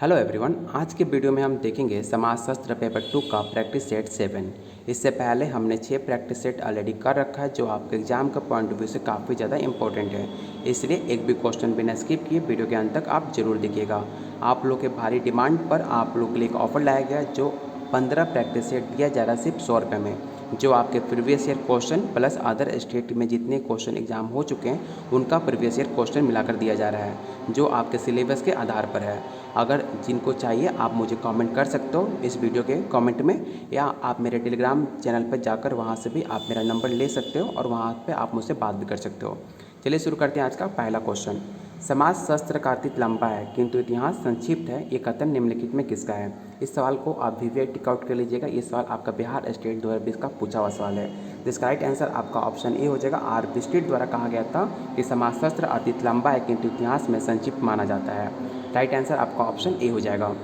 Hello everyone, आज के video में हम देखेंगे समाजशास्त्र पेपर 2 का प्रैक्टिस सेट 7। इससे पहले हमने 6 प्रैक्टिस सेट ऑलरेडी कर रखा है जो आपके एग्जाम का पॉइंट ऑफ व्यू से काफ़ी ज़्यादा इंपॉर्टेंट है। इसलिए एक भी क्वेश्चन बिना स्किप किए वीडियो के अंत तक आप जरूर देखिएगा। आप लोग के भारी डिमांड पर आप लोग के लिए एक ऑफर लाया गया जो 15 प्रैक्टिस सेट दिया जा रहा है सिर्फ 100 रुपये में, जो आपके previous year question plus other state में जितने क्वेश्चन एग्जाम हो चुके हैं उनका प्रीवियस ईयर क्वेश्चन मिलाकर दिया जा रहा है, जो आपके सिलेबस के आधार पर है। अगर जिनको चाहिए आप मुझे कमेंट कर सकते हो इस वीडियो के कमेंट में, या आप मेरे टेलीग्राम चैनल पर जाकर वहाँ से भी आप मेरा नंबर ले सकते हो और वहाँ पे आप मुझसे बात भी कर सकते हो। चलिए शुरू करते हैं आज का पहला क्वेश्चन। समाजशास्त्र का अतीत लंबा है किंतु इतिहास संक्षिप्त है, ये कथन निम्नलिखित में किसका है? इस सवाल को आप भी टिक आउट कर लीजिएगा। ये सवाल आपका बिहार स्टेट 2020 का पूछा हुआ सवाल है। जिसका राइट आंसर आपका ऑप्शन ए हो जाएगा। आर बिस्टेट द्वारा कहा गया था कि समाजशास्त्र अतीत लंबा है किंतु इतिहास में संक्षिप्त माना जाता है। राइट आंसर आपका ऑप्शन ए हो जाएगा।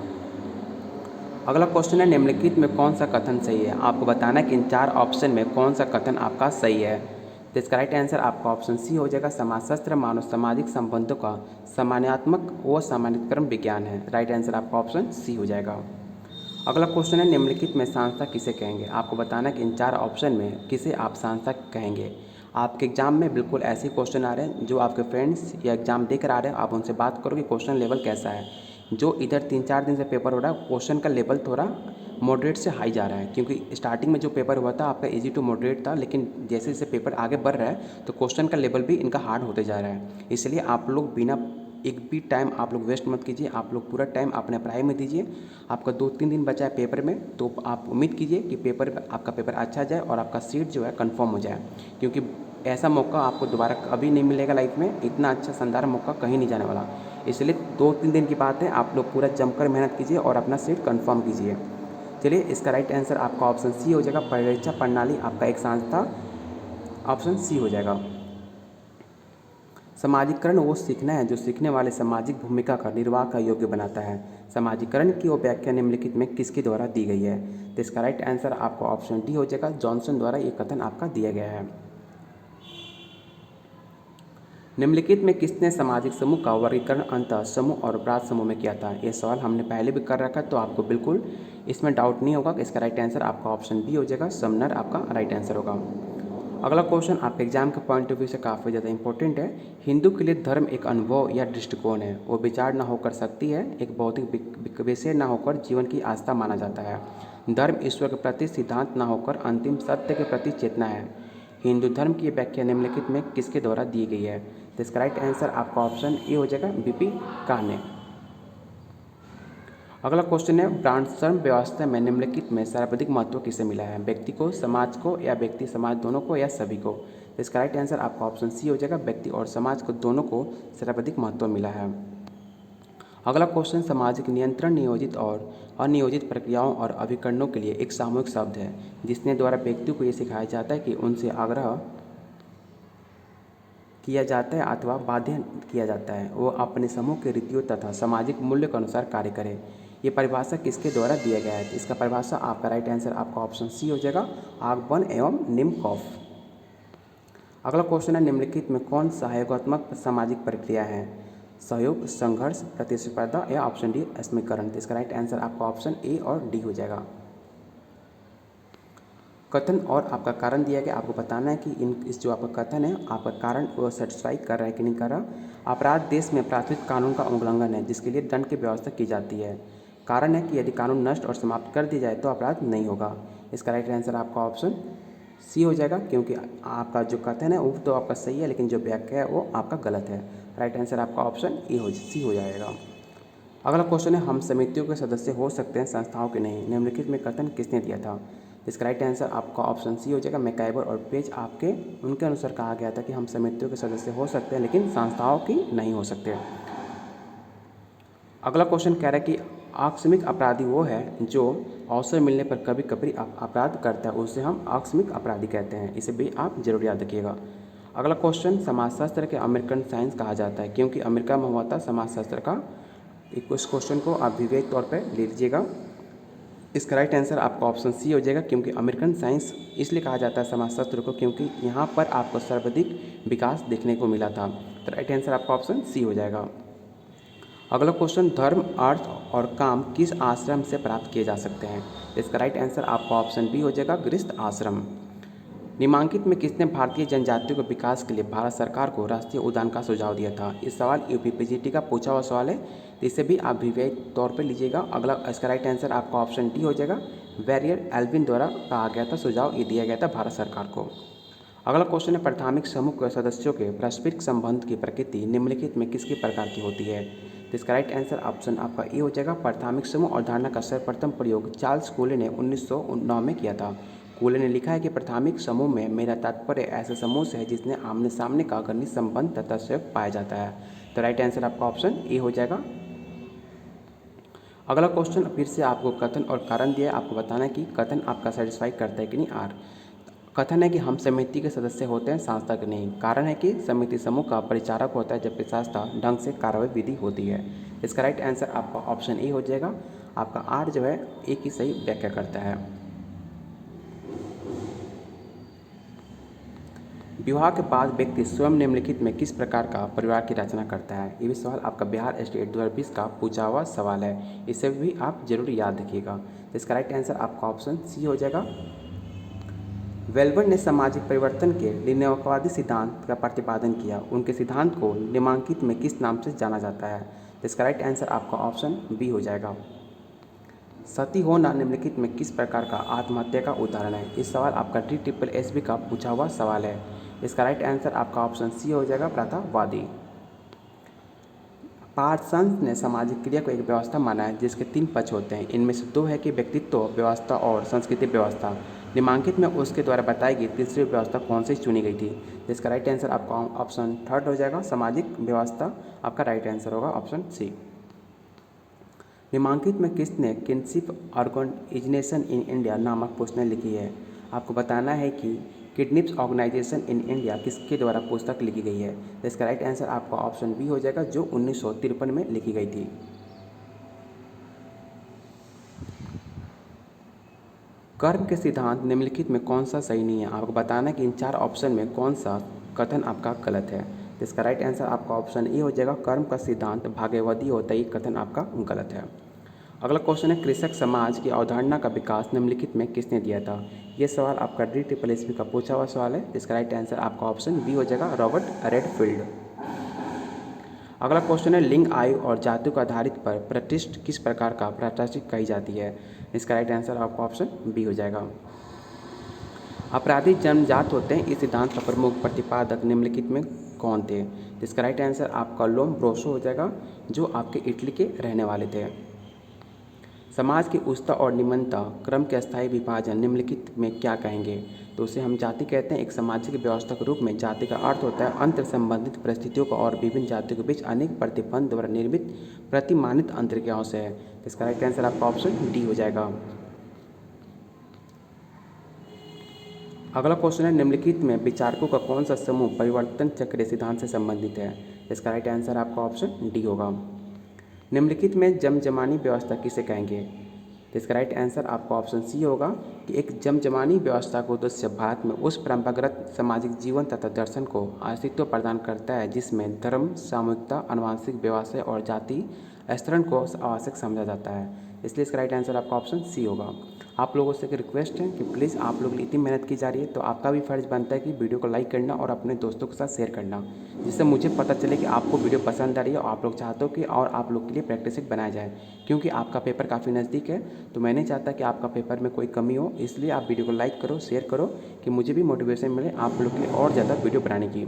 अगला क्वेश्चन है, निम्नलिखित में कौन सा कथन सही है? आपको बताना है कि इन 4 ऑप्शन में कौन सा कथन आपका सही है। तो इसका राइट आंसर आपका ऑप्शन सी हो जाएगा। समाजशास्त्र मानव सामाजिक संबंधों का सामान्यात्मक व सामान्यीकरण विज्ञान है। राइट आंसर आपका ऑप्शन सी हो जाएगा। अगला क्वेश्चन है, निम्नलिखित में सांस्था किसे कहेंगे? आपको बताना है कि इन 4 ऑप्शन में किसे आप सांस्था कहेंगे। आपके एग्जाम में बिल्कुल ऐसे क्वेश्चन आ रहे हैं जो आपके फ्रेंड्स या एग्जाम देकर आ रहे हैं, आप उनसे बात करो कि क्वेश्चन लेवल कैसा है। जो इधर 3-4 दिन से पेपर हो रहा है क्वेश्चन का लेवल थोड़ा मॉडरेट से हाई जा रहा है, क्योंकि स्टार्टिंग में जो पेपर हुआ था आपका इजी टू मॉडरेट था, लेकिन जैसे जैसे पेपर आगे बढ़ रहा है तो क्वेश्चन का लेवल भी इनका हार्ड होते जा रहा है। इसलिए आप लोग बिना एक भी टाइम आप लोग वेस्ट मत कीजिए, आप लोग पूरा टाइम अपने पढ़ाई में दीजिए। आपका 2-3 दिन बचा है पेपर में, तो आप उम्मीद कीजिए कि आपका पेपर अच्छा जाए और आपका सीट जो है कंफर्म हो जाए, क्योंकि ऐसा मौका आपको दोबारा कभी नहीं मिलेगा लाइफ में। इतना अच्छा शानदार मौका कहीं नहीं जाने वाला। इसलिए 2-3 दिन की बात है, आप लोग पूरा जमकर मेहनत कीजिए और अपना सीट कंफर्म कीजिए। चलिए इसका राइट आंसर आपका ऑप्शन सी हो जाएगा। परीक्षा प्रणाली आपका एक संस्था, ऑप्शन सी हो जाएगा। समाजीकरण वो सीखना है जो सीखने वाले सामाजिक भूमिका का निर्वाह का योग्य बनाता है। समाजीकरण की वो व्याख्या निम्नलिखित में किसके द्वारा दी गई है? तो इसका राइट आंसर आपका ऑप्शन डी हो जाएगा। जॉनसन द्वारा ये कथन आपका दिया गया है। निम्नलिखित में किसने सामाजिक समूह का वर्गीकरण अंतः समूह और अपराध समूह में किया था? ये सवाल हमने पहले भी कर रखा है, तो आपको बिल्कुल इसमें डाउट नहीं होगा। इसका राइट आंसर आपका ऑप्शन बी हो जाएगा। समनर आपका राइट आंसर होगा। अगला क्वेश्चन आपके एग्जाम के पॉइंट ऑफ व्यू से काफ़ी ज़्यादा इंपॉर्टेंट है। हिंदू के लिए धर्म एक अनुभव या दृष्टिकोण है, वो विचार ना होकर सकती है, एक भौतिक विषय ना होकर जीवन की आस्था माना जाता है। धर्म ईश्वर के प्रति सिद्धांत ना होकर अंतिम सत्य के प्रति चेतना है। हिंदू धर्म की व्याख्या निम्नलिखित में किसके द्वारा दी गई है? तो इसका राइट आंसर आपका ऑप्शन ए हो जाएगा। बीपी काने। अगला क्वेश्चन है, वर्णाश्रम व्यवस्था में निम्नलिखित में सर्वाधिक महत्व किसे मिला है? व्यक्ति को, समाज को, या व्यक्ति समाज दोनों को, या सभी को? तो इसका राइट आंसर आपका ऑप्शन सी हो जाएगा। व्यक्ति और समाज को दोनों को सर्वाधिक महत्व मिला है। अगला क्वेश्चन, सामाजिक नियंत्रण नियोजित और अनियोजित प्रक्रियाओं और अभिकरणों के लिए एक सामूहिक शब्द है जिसने द्वारा व्यक्ति को ये सिखाया जाता है कि उनसे आग्रह किया जाता है अथवा बाध्य किया जाता है वो अपने समूह के रीतियों तथा सामाजिक मूल्य के अनुसार कार्य करे। ये परिभाषा किसके द्वारा दिया गया है? इसका परिभाषा आपका राइट आंसर आपका ऑप्शन सी हो जाएगा। आगबन एवं निम्नकॉफ। अगला क्वेश्चन है, निम्नलिखित में कौन सहयोगात्मक सामाजिक प्रक्रिया है? सहयोग, संघर्ष, प्रतिस्पर्धा, या ऑप्शन डी समीकरण? इसका राइट आंसर आपका ऑप्शन ए और डी हो जाएगा। कथन और आपका कारण दिया गया, आपको बताना है कि इस जो आपका कथन है आपका कारण वो सेटिस्फाई कर रहा है कि नहीं कर रहा। अपराध देश में प्राथमिक कानून का उल्लंघन है जिसके लिए दंड की व्यवस्था की जाती है। कारण है कि यदि कानून नष्ट और समाप्त कर दिया जाए तो अपराध नहीं होगा। इसका राइट आंसर आपका ऑप्शन सी हो जाएगा, क्योंकि आपका जो कथन है वो तो आपका सही है लेकिन जो व्याख्या है वो आपका गलत है। राइट आंसर आपका ऑप्शन सी हो जाएगा। अगला क्वेश्चन है, हम समितियों के सदस्य हो सकते हैं, संस्थाओं के नहीं। निम्नलिखित में कथन किसने दिया था? इसका राइट आंसर आपका ऑप्शन सी हो जाएगा। मैकआइवर और पेज आपके उनके अनुसार कहा गया था कि हम समितियों के सदस्य हो सकते हैं लेकिन संस्थाओं की नहीं हो सकते। अगला क्वेश्चन कह रहा है कि आकस्मिक अपराधी वो है जो अवसर मिलने पर कभी कभी अपराध करता है, उसे हम आकस्मिक अपराधी कहते हैं। इसे भी आप जरूर याद रखिएगा। अगला क्वेश्चन, समाजशास्त्र के अमेरिकन साइंस कहा जाता है क्योंकि अमेरिका में हुआ था समाजशास्त्र का। इस क्वेश्चन को आप विवेक तौर पर ले लीजिएगा। इसका राइट आंसर आपका ऑप्शन सी हो जाएगा, क्योंकि अमेरिकन साइंस इसलिए कहा जाता है समाजशास्त्र को क्योंकि यहाँ पर आपको सर्वाधिक विकास देखने को मिला था। तो राइट आंसर आपका ऑप्शन सी हो जाएगा। अगला क्वेश्चन, धर्म, अर्थ और काम किस आश्रम से प्राप्त किए जा सकते हैं? इसका राइट आंसर आपका ऑप्शन बी हो जाएगा, गृहस्थ आश्रम। निम्नलिखित में किसने भारतीय जनजातियों के विकास के लिए भारत सरकार को राष्ट्रीय उद्यान का सुझाव दिया था? इस सवाल यूपी पीजीटी का पूछा हुआ सवाल है, तो इसे भी आप वीवीआई तौर पर लीजिएगा। अगला इसका राइट आंसर आपका ऑप्शन डी हो जाएगा, बैरियर एल्विन द्वारा कहा गया था, सुझाव ये दिया गया था भारत सरकार को। अगला क्वेश्चन है, प्राथमिक समूह के सदस्यों के पारस्परिक संबंध की प्रकृति निम्नलिखित में किसके प्रकार की होती है? तो इसका राइट आंसर ऑप्शन आपका ए हो जाएगा, प्राथमिक समूह और धारणा का सर्वप्रथम प्रयोग चार्ल्स कूले ने 1909 में किया था। कूले ने लिखा है कि प्राथमिक समूह में मेरा तात्पर्य ऐसे समूह से है जिसने आमने सामने का घनिष्ठ संबंध तथा सहयोग पाया जाता है। तो राइट आंसर आपका ऑप्शन ए हो जाएगा। अगला क्वेश्चन फिर से आपको कथन और कारण दिया है, आपको बताना है कि कथन आपका सेटिस्फाई करता है कि नहीं। आर कथन है कि हम समिति के सदस्य होते हैं, संस्था के नहीं। कारण है कि समिति समूह का परिचारक होता है जबकि संस्था ढंग से कार्रवाई विधि होती है। इसका राइट आंसर आपका ऑप्शन ए हो जाएगा। आपका आर जो है ए की सही व्याख्या करता है। विवाह के बाद व्यक्ति स्वयं निम्नलिखित में किस प्रकार का परिवार की रचना करता है? ये भी सवाल आपका बिहार स्टेट 2020 का पूछा हुआ सवाल है, इसे भी आप जरूर याद रखिएगा। तो इसका राइट आंसर आपका ऑप्शन सी हो जाएगा। वेल्बर ने सामाजिक परिवर्तन के लिंगवादी सिद्धांत का प्रतिपादन किया, उनके सिद्धांत को निम्नलिखित में किस नाम से जाना जाता है? तो इसका राइट आंसर आपका ऑप्शन बी हो जाएगा। सती होना निम्नलिखित में किस प्रकार का आत्महत्या का उदाहरण है? इस सवाल आपका DSSB का पूछा हुआ सवाल है। इसका राइट आंसर आपका ऑप्शन सी हो जाएगा, प्रथावादी। पार्सन्स ने सामाजिक क्रिया को एक व्यवस्था माना है जिसके 3 पक्ष होते हैं। इनमें से 2 है कि व्यक्तित्व व्यवस्था और सांस्कृतिक व्यवस्था। निम्नलिखित में उसके द्वारा बताई गई तीसरी व्यवस्था कौन सी चुनी गई थी? जिसका राइट आंसर आपका ऑप्शन थर्ड हो जाएगा, सामाजिक व्यवस्था। आपका राइट आंसर होगा ऑप्शन सी। निम्नलिखित में किसने किनशिप ऑर्गेनाइजेशन इन इंडिया नामक पुस्तक लिखी है? आपको बताना है कि किडनिप्स ऑर्गेनाइजेशन इन इंडिया किसके द्वारा पुस्तक लिखी गई है? तो इसका राइट आंसर आपका ऑप्शन बी हो जाएगा, जो 1953 में लिखी गई थी। कर्म के सिद्धांत निम्नलिखित में कौन सा सही नहीं है? आपको बताना है कि इन 4 ऑप्शन में कौन सा कथन आपका गलत है। तो इसका राइट आंसर आपका ऑप्शन ए हो जाएगा, कर्म का सिद्धांत भाग्यवादी होता है, ये कथन आपका गलत है। अगला क्वेश्चन है, कृषक समाज की अवधारणा का विकास निम्नलिखित में किसने दिया था? ये सवाल आपका DSSB का पूछा हुआ सवाल है। इसका राइट आंसर आपका ऑप्शन बी हो जाएगा, रॉबर्ट रेडफील्ड। अगला क्वेश्चन है, लिंग, आयु और जाति को आधारित पर प्रतिष्ठा किस प्रकार का प्रतिष्ठा कही जाती है? इसका राइट आंसर आपका ऑप्शन बी हो जाएगा। अपराधी जन्मजात होते हैं, इस सिद्धांत का प्रमुख प्रतिपादक निम्नलिखित में कौन थे? इसका राइट आंसर आपका लोम्ब्रोसो हो जाएगा, जो आपके इटली के रहने वाले थे। समाज की उच्चता और निम्नता क्रम के अस्थायी विभाजन निम्नलिखित में क्या कहेंगे? तो उसे हम जाति कहते हैं। एक सामाजिक व्यवस्था के रूप में जाति का अर्थ होता है अंतर संबंधित परिस्थितियों का और विभिन्न जातियों के बीच अनेक प्रतिबंध द्वारा निर्मित प्रतिमानित अंतर्क्रियाओं से है। इसका राइट आंसर आपका ऑप्शन डी हो जाएगा। अगला क्वेश्चन है, निम्नलिखित में विचारकों का कौन सा समूह परिवर्तन चक्र सिद्धांत से संबंधित है? इसका राइट आंसर आपका ऑप्शन डी होगा। निम्नलिखित में जमजमानी व्यवस्था किसे कहेंगे? तो इसका राइट आंसर आपका ऑप्शन सी होगा कि एक जमजमानी व्यवस्था का उद्देश्य भारत में उस परंपरागत सामाजिक जीवन तथा दर्शन को अस्तित्व प्रदान करता है जिसमें धर्म, सामूहिकता, आनुवंशिक व्यवसाय और जाति स्तरण को आवश्यक समझा जाता है। इसलिए इसका राइट आंसर आपका ऑप्शन सी होगा। आप लोगों से एक रिक्वेस्ट है कि प्लीज़ आप लोग इतनी मेहनत की जा रही है तो आपका भी फ़र्ज़ बनता है कि वीडियो को लाइक करना और अपने दोस्तों के साथ शेयर करना, जिससे मुझे पता चले कि आपको वीडियो पसंद आ रही है और आप लोग चाहते हो कि और आप लोग के लिए प्रैक्टिस सेट बनाया जाए। क्योंकि आपका पेपर काफ़ी नज़दीक है तो मैं नहीं चाहता कि आपका पेपर में कोई कमी हो, इसलिए आप वीडियो को लाइक करो, शेयर करो कि मुझे भी मोटिवेशन मिले आप लोग के लिए और ज़्यादा वीडियो बनाने की।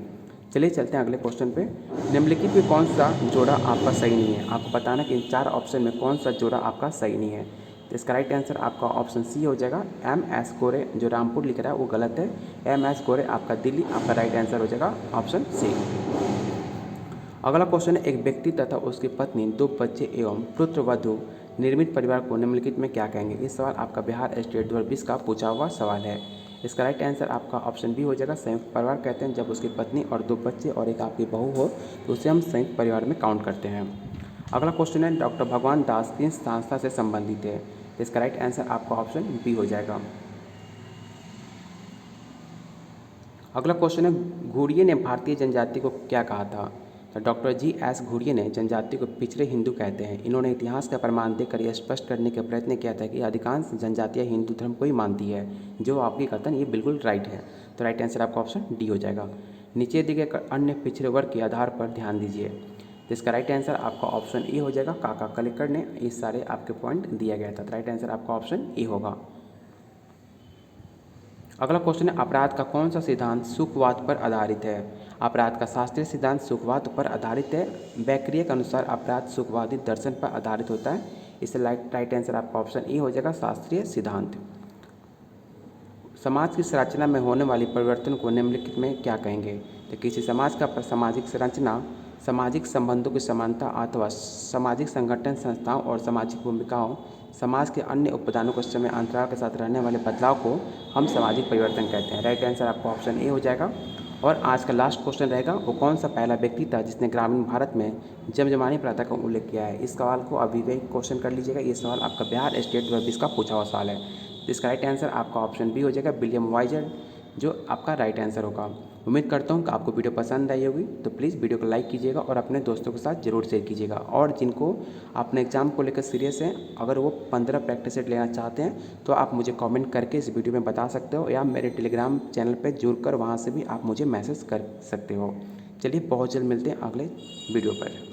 चलिए चलते हैं अगले क्वेश्चन पे। निम्नलिखित में कौन सा जोड़ा आपका सही नहीं है? आपको बताना कि इन 4 ऑप्शन में कौन सा जोड़ा आपका सही नहीं है। तो इसका राइट आंसर आपका ऑप्शन सी हो जाएगा। MS गोरे जो रामपुर लिख रहा है वो गलत है। MS गोरे आपका दिल्ली, आपका राइट आंसर हो जाएगा ऑप्शन सी। अगला क्वेश्चन है, एक व्यक्ति तथा उसकी पत्नी, 2 बच्चे एवं पुत्रवधू निर्मित परिवार को निम्नलिखित में क्या कहेंगे? इस सवाल आपका बिहार स्टेट 2020 का पूछा हुआ सवाल है। इसका राइट आंसर आपका ऑप्शन बी हो जाएगा, संयुक्त परिवार कहते हैं जब उसकी पत्नी और 2 बच्चे और एक आपकी बहू हो तो उसे हम संयुक्त परिवार में काउंट करते हैं। अगला क्वेश्चन है, डॉक्टर भगवान दास किस संस्था से संबंधित है? इसका राइट आंसर आपका ऑप्शन बी हो जाएगा। अगला क्वेश्चन है, घुरिये ने भारतीय जनजाति को क्या कहा था? Doctor GS. घुरिये ने जनजाति को पिछड़े हिंदू कहते हैं। इन्होंने इतिहास का प्रमाण देकर यह स्पष्ट करने का प्रयत्न किया था कि अधिकांश जनजातियाँ हिंदू धर्म को ही मानती है। जो आपकी कथन ये बिल्कुल राइट है। तो राइट आंसर आपका ऑप्शन डी हो जाएगा। नीचे दिए गए अन्य पिछड़े वर्ग के आधार पर ध्यान दीजिए। तो इसका राइट आंसर आपका ऑप्शन ए हो जाएगा। काका कलेक्टर ने ये सारे आपके पॉइंट दिया गया था। तो राइट आंसर आपका ऑप्शन ए होगा। अगला क्वेश्चन है, अपराध का कौन सा सिद्धांत सुखवाद पर आधारित है? अपराध का शास्त्रीय सिद्धांत सुखवाद पर आधारित है। बैक्रिया के अनुसार अपराध सुखवादी दर्शन पर आधारित होता है। इससे राइट आंसर आपका ऑप्शन ए हो जाएगा, शास्त्रीय सिद्धांत। समाज की संरचना में होने वाली परिवर्तन को निम्नलिखित में क्या कहेंगे? तो किसी समाज का सामाजिक संरचना सामाजिक संबंधों की समानता अथवा सामाजिक संगठन संस्थाओं और सामाजिक भूमिकाओं समाज के अन्य उपादानों को समय अंतराल के साथ रहने वाले बदलाव को हम सामाजिक परिवर्तन कहते हैं। राइट आंसर आपका ऑप्शन ए हो जाएगा। और आज का लास्ट क्वेश्चन रहेगा, वो कौन सा पहला व्यक्ति था जिसने ग्रामीण भारत में जमजमानी प्रथा का उल्लेख किया है? इस सवाल को अभी भी क्वेश्चन कर लीजिएगा। ये सवाल आपका बिहार स्टेट 2020 का पूछा हुआ सवाल है। इसका राइट आंसर आपका ऑप्शन बी हो जाएगा, विलियम वाइजर, जो आपका राइट आंसर होगा। उम्मीद करता हूँ कि आपको वीडियो पसंद आई होगी। तो प्लीज़ वीडियो को लाइक कीजिएगा और अपने दोस्तों के साथ ज़रूर शेयर कीजिएगा। और जिनको अपने एग्जाम को लेकर सीरियस हैं, अगर वो 15 प्रैक्टिस सेट लेना चाहते हैं तो आप मुझे कमेंट करके इस वीडियो में बता सकते हो, या मेरे टेलीग्राम चैनल पर जुड़कर वहाँ से भी आप मुझे मैसेज कर सकते हो। चलिए बहुत जल्द मिलते हैं अगले वीडियो पर।